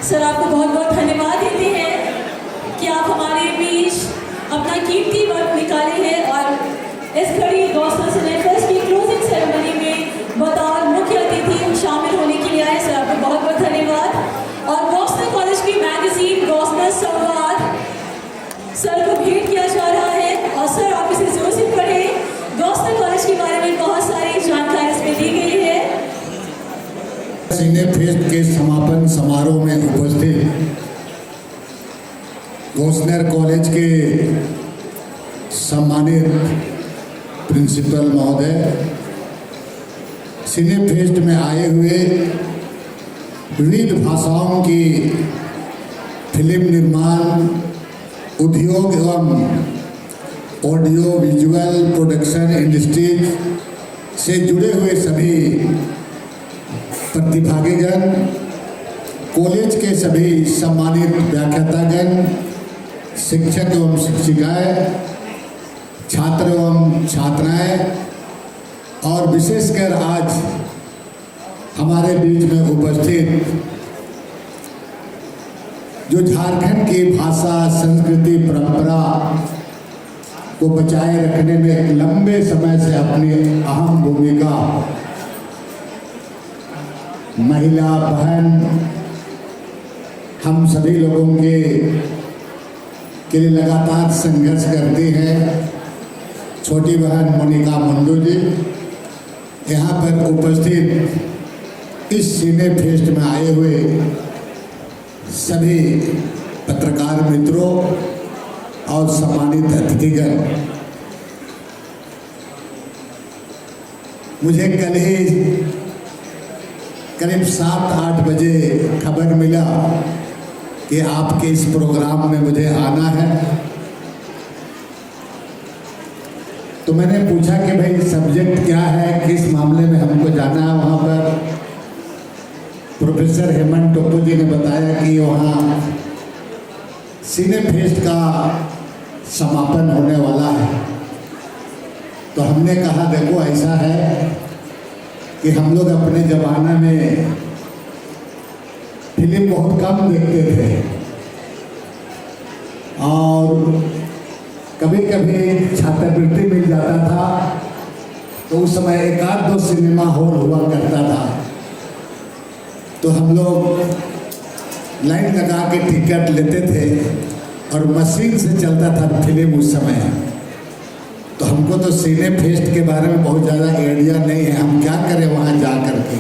Sir आपको बहुत बहुत धन्यवाद देते हैं कि आप हमारे बीच अपना कीमती वक्त निकाले हैं और इस घड़ी गौसनर सिने फेस्ट की क्लोजिंग सेरेमनी में बतौर मुख्य अतिथि शामिल होने के लिए आए। सर आपको बहुत बहुत धन्यवाद। और गौसनर कॉलेज की मैगजीन गौसनर संवाद सर को भेंट किया जा रहा है और सर आप इसे जोर से पढ़ें। गौसनर कॉलेज के बारे में बहुत सारी जानकारी इसमें दी गई है। सिने फेस्ट के समापन समारोह में उपस्थित गौसनर कॉलेज के सम्मानित प्रिंसिपल महोदय, सिने फेस्ट में आए हुए विविध भाषाओं की फिल्म निर्माण उद्योग एवं ऑडियो विजुअल प्रोडक्शन इंडस्ट्रीज से जुड़े हुए सभी प्रतिभागीगण, कॉलेज के सभी सम्मानित व्याख्यातागण, शिक्षक एवं शिक्षिकाएं, छात्र एवं छात्राएं और विशेषकर आज हमारे बीच में उपस्थित जो झारखंड की भाषा, संस्कृति, परंपरा को बचाए रखने में एक लंबे समय से अपनी अहम भूमिका महिला बहन हम सभी लोगों के लिए लगातार संघर्ष करती हैं। छोटी बहन मोनिका मुंडू जी यहाँ पर उपस्थित इस सिने फेस्ट में आए हुए सभी पत्रकार मित्रों और सम्मानित अतिथिगण, मुझे कल ही करीब 7-8 बजे खबर मिला कि आपके इस प्रोग्राम में मुझे आना है। तो मैंने पूछा कि भाई सब्जेक्ट क्या है, किस मामले में हमको जाना है वहाँ पर। प्रोफेसर हेमंत टोपो जी ने बताया कि वहाँ सिने फेस्ट का समापन होने वाला है। तो हमने कहा देखो ऐसा है कि हम लोग अपने ज़माने में फिल्म बहुत कम देखते थे और कभी कभी छात्रवृत्ति मिल जाता था तो उस समय 1-2 सिनेमा हॉल हुआ करता था। तो हम लोग लाइन लगा के टिकट लेते थे और मशीन से चलता था फिल्म उस समय। तो हमको तो सिने फेस्ट के बारे में बहुत ज़्यादा आइडिया नहीं है, हम क्या करें वहाँ जा कर के।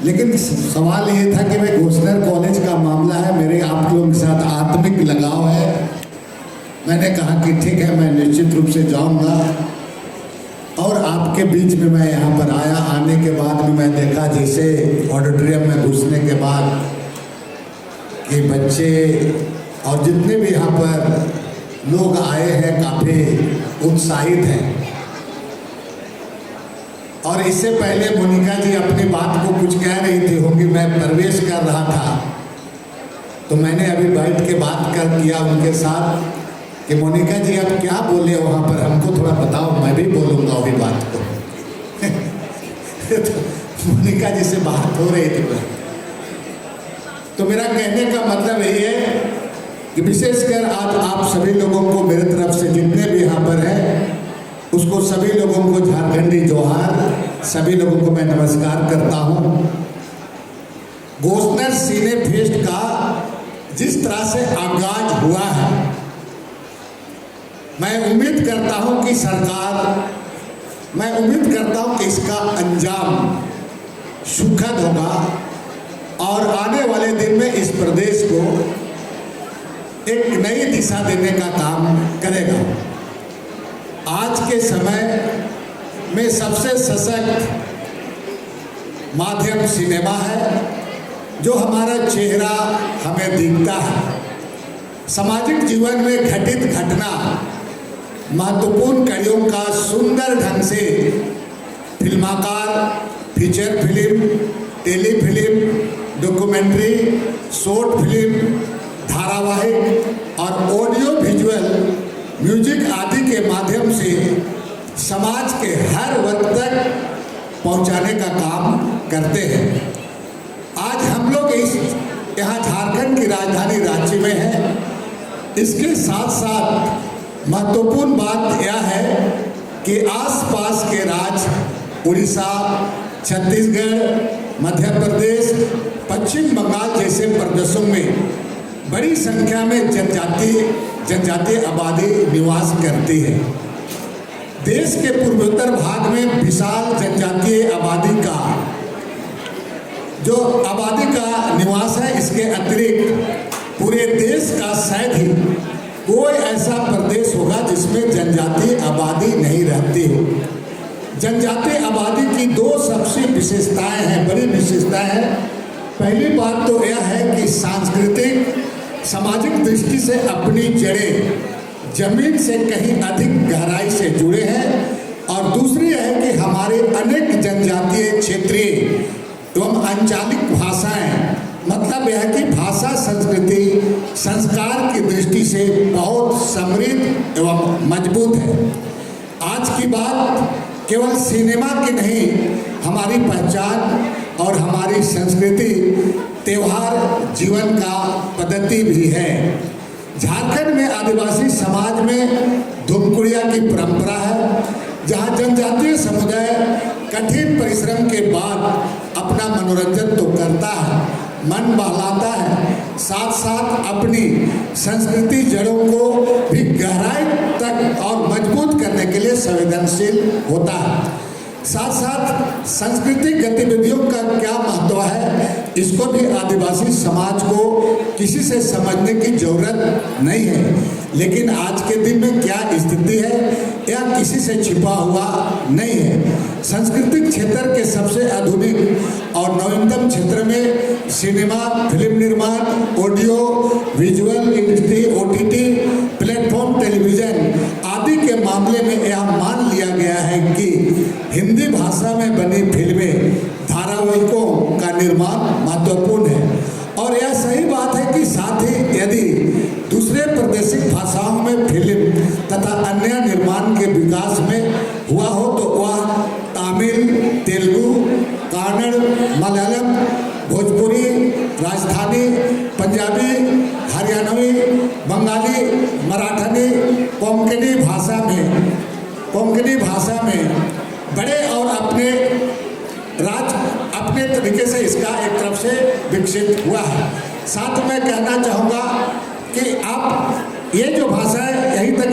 लेकिन सवाल ये था कि भाई गौसनर कॉलेज का मामला है, मेरे आप लोगों के साथ आत्मिक लगाव है। मैंने कहा कि ठीक है, मैं निश्चित रूप से जाऊंगा। और आपके बीच में मैं यहाँ पर आया। आने के बाद में मैं देखा जैसे ऑडिटोरियम में घुसने के बाद कि बच्चे और जितने भी यहाँ पर लोग आए हैं काफ़ी उत्साहित हैं। और इससे पहले मोनिका जी अपनी बात को कुछ कह रही थी होंगी, मैं प्रवेश कर रहा था तो मैंने अभी बैठ के बात कर किया उनके साथ कि मोनिका जी आप क्या बोले वहाँ पर, हमको थोड़ा बताओ, मैं भी बोलूँगा वही बात को। तो मोनिका जी से बात हो रही थी। तो मेरा कहने का मतलब यही है कि विशेषकर आज आप सभी लोगों को मेरे तरफ से जितने भी यहाँ पर हैं उसको सभी लोगों को झारखंडी जोहार, सभी लोगों को मैं नमस्कार करता हूँ। गौसनर सिने फेस्ट का जिस तरह से आगाज हुआ है, मैं उम्मीद करता हूँ कि मैं उम्मीद करता हूँ कि इसका अंजाम सुखद होगा और आने वाले दिन में इस प्रदेश को एक नई दिशा देने का काम करेगा। आज के समय में सबसे सशक्त माध्यम सिनेमा है, जो हमारा चेहरा हमें दिखता है। सामाजिक जीवन में घटित घटना, महत्वपूर्ण कड़ियों का सुंदर ढंग से फिल्माकार, feature film, telefilm, documentary, short film, धारावाहिक और ऑडियो विजुअल म्यूजिक आदि के माध्यम से समाज के हर वर्ग तक पहुंचाने का काम करते हैं। आज हम हम लोग यहाँ झारखंड की राजधानी रांची में है। इसके साथ साथ महत्वपूर्ण बात यह है कि आसपास के राज्य उड़ीसा, छत्तीसगढ़, मध्य प्रदेश, पश्चिम बंगाल जैसे प्रदेशों में बड़ी संख्या में जनजातीय आबादी निवास करती है। देश के पूर्वोत्तर भाग में विशाल जनजातीय आबादी का निवास है। इसके अतिरिक्त पूरे देश का शायद ही कोई ऐसा प्रदेश होगा जिसमें जनजातीय आबादी नहीं रहती हो। जनजातीय आबादी की दो सबसे विशेषताएं हैं, बड़ी विशेषताएं हैं। पहली बात तो यह है कि सांस्कृतिक सामाजिक दृष्टि से अपनी जड़ें जमीन से कहीं अधिक गहराई से जुड़े हैं, और दूसरी है कि हमारे अनेक जनजातीय क्षेत्रीय एवं अंचलिक भाषाएं, मतलब यह है कि भाषा संस्कृति संस्कार की दृष्टि से बहुत समृद्ध एवं मजबूत है। आज की बात केवल सिनेमा की नहीं, हमारी पहचान और हमारी संस्कृति त्योहार जीवन का पद्धति भी है। झारखंड में आदिवासी समाज में धुमकुड़िया की परंपरा है, जहां जनजातीय समुदाय कठिन परिश्रम के बाद अपना मनोरंजन तो करता है, मन बहलाता है, साथ साथ अपनी संस्कृति जड़ों को भी गहराई तक और मजबूत करने के लिए संवेदनशील होता है। साथ साथ सांस्कृतिक गतिविधियों का क्या महत्व है, इसको भी आदिवासी समाज को किसी से समझने की जरूरत नहीं है। लेकिन आज के दिन में क्या स्थिति है, यह किसी से छिपा हुआ नहीं है। सांस्कृतिक क्षेत्र के सबसे आधुनिक और नवीनतम क्षेत्र में सिनेमा, फिल्म निर्माण, audio visual industry, OTT platform, television आदि के मामले में यह मान लिया गया है कि हिंदी भाषा में बनी फिल्में, धारावाहिकों का निर्माण महत्वपूर्ण है। और यह सही बात है कि साथ ही यदि दूसरे प्रादेशिक भाषाओं में फिल्म तथा अन्य निर्माण के विकास में हुआ हो तो वह तमिल, तेलुगु, कन्नड़, मलयालम, भोजपुरी, राजस्थानी, पंजाबी, हरियाणवी, बंगाली, मराठी, कोंकणी भाषा में बड़े और अपने तरीके से इसका एक तरफ से विकसित हुआ है। साथ में कहना चाहूँगा कि आप ये जो भाषा है यहीं तक